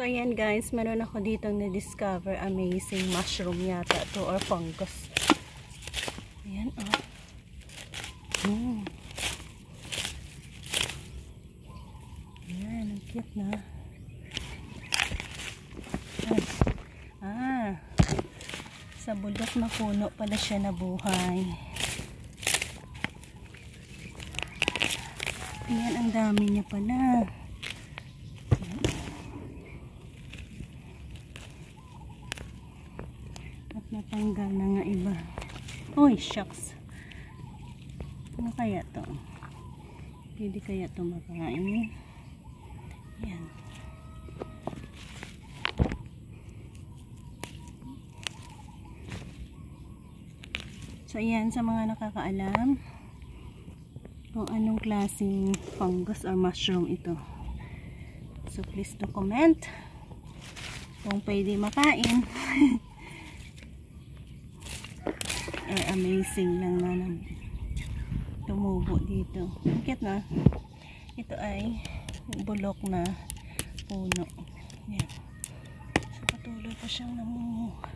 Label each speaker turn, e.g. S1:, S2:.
S1: So ayan guys, meron ako ditong na-discover amazing mushroom yata to or fungus. Ayan oh. Ayan, ang cute na. Sa bulok na puno pala siya nabuhay. Ayan, ang dami niya pala. At natanggal na nga iba. Uy, shucks. Ano kaya to? Pwede kaya to makain? Ayan. So ayan, sa mga nakakaalam kung anong klaseng fungus or mushroom ito. So please do comment kung pwede makain. Amazing lang na tumubo dito. Bakit na? Ito ay bulok na puno. Yan. So patuloy pa siyang namunguha.